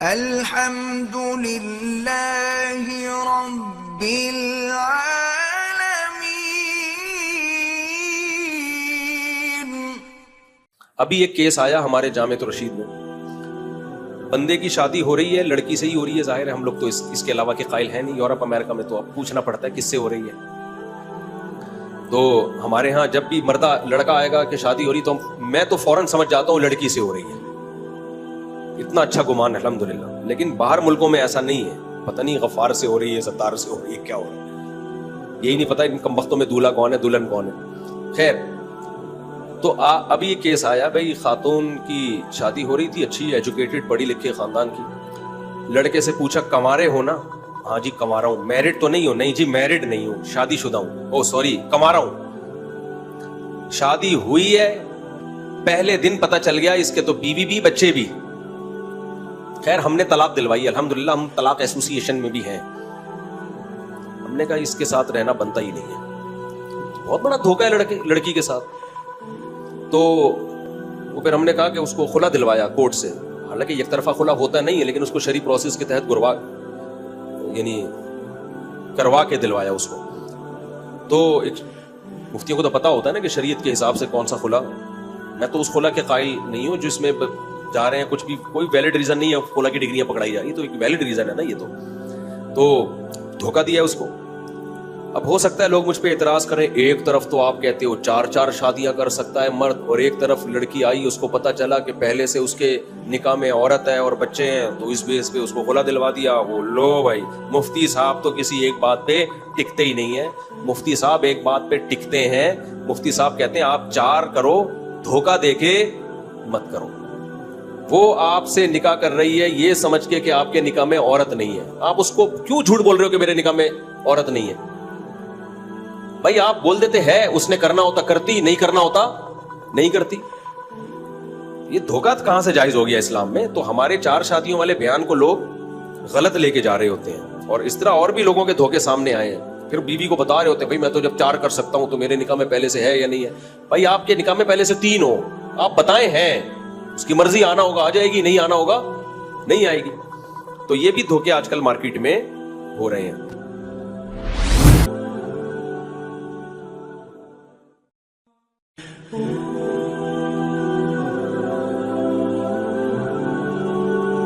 الحمد للہ رب العالمین۔ ابھی ایک کیس آیا ہمارے جامعۃ الرشید میں، بندے کی شادی ہو رہی ہے، لڑکی سے ہی ہو رہی ہے، ظاہر ہے ہم لوگ تو اس کے علاوہ کے قائل ہیں نہیں، یورپ امریکہ میں تو اب پوچھنا پڑتا ہے کس سے ہو رہی ہے۔ تو ہمارے ہاں جب بھی مردہ لڑکا آئے گا کہ شادی ہو رہی تو میں تو فوراً سمجھ جاتا ہوں لڑکی سے ہو رہی ہے، اتنا اچھا گمان ہے الحمدللہ۔ لیکن باہر ملکوں میں ایسا نہیں ہے، پتہ نہیں غفار سے ہو رہی ہے، ستار سے ہو رہی ہے، کیا ہو رہا ہے یہی نہیں پتہ، ان کم وقتوں میں دولہا کون ہے دلہن کون ہے۔ خیر، تو ابھی یہ کیس آیا، بھائی خاتون کی شادی ہو رہی تھی، اچھی ایجوکیٹڈ پڑھی لکھے خاندان کی، لڑکے سے پوچھا کنوارے ہو نا؟ ہاں جی کنوارا ہوں۔ میرڈ تو نہیں ہو؟ نہیں جی میرڈ نہیں ہوں، شادی شدہ ہوں۔ او سوری، کنوارا ہوں۔ شادی ہوئی ہے، پہلے دن پتہ چل گیا اس کے تو بیوی بھی بچے بھی۔ خیر ہم نے طلاق دلوائی الحمدللہ، ہم طلاق ایسوسی ایشن میں بھی ہیں۔ ہم نے کہا اس کے ساتھ رہنا بنتا ہی نہیں ہے، بہت بڑا دھوکہ ہے لڑکی کے ساتھ۔ تو پھر ہم نے کہا کہ اس کو خلا دلوایا کورٹ سے، حالانکہ یک طرفہ خلا ہوتا نہیں ہے، لیکن اس کو شرعی پروسیس کے تحت کروا کے دلوایا اس کو۔ تو مفتیوں کو تو پتا ہوتا ہے نا کہ شریعت کے حساب سے کون سا خلا۔ میں تو اس خلا کے قائل نہیں ہوں جس میں جا رہے ہیں کچھ بھی، کوئی ویلڈ ریزن نہیں ہے، خلا کی ڈگریاں پکڑائی جا رہی، تو ایک ویلڈ ریزن ہے نا یہ تو دھوکہ دیا اس کو۔ اب ہو سکتا ہے لوگ مجھ پہ اعتراض کریں، ایک طرف تو آپ کہتے ہو 4 شادیاں کر سکتا ہے مرد، اور ایک طرف لڑکی آئی اس کو پتا چلا کہ پہلے سے اس کے نکاح میں عورت ہے اور بچے ہیں، تو اس بیس پہ اس کو خلا دلوا دیا۔ وہ لو بھائی، مفتی صاحب تو کسی ایک بات پہ ٹکتے ہی نہیں ہیں۔ مفتی صاحب ایک بات پہ ٹکتے ہیں، مفتی صاحب کہتے ہیں آپ 4 کرو، دھوکہ دے کے مت کرو۔ وہ آپ سے نکاح کر رہی ہے یہ سمجھ کے کہ آپ کے نکاح میں عورت نہیں ہے، آپ اس کو کیوں جھوٹ بول رہے ہو کہ میرے نکاح میں عورت نہیں ہے؟ بھائی آپ بول دیتے ہے، اس نے کرنا ہوتا کرتی، نہیں کرنا ہوتا نہیں کرتی۔ یہ دھوکہ کہاں سے جائز ہو گیا اسلام میں؟ تو ہمارے 4 شادیوں والے بیان کو لوگ غلط لے کے جا رہے ہوتے ہیں، اور اس طرح اور بھی لوگوں کے دھوکے سامنے آئے ہیں۔ پھر بیوی کو بتا رہے ہوتے ہیں بھائی میں تو جب 4 کر سکتا ہوں تو میرے نکاح میں پہلے سے ہے یا نہیں ہے؟ بھائی آپ کے نکاح میں پہلے سے 3 ہو، آپ بتائیں ہیں، اس کی مرضی آنا ہوگا آ جائے گی، نہیں آنا ہوگا نہیں آئے گی۔ تو یہ بھی دھوکے آج کل مارکیٹ میں ہو رہے ہیں۔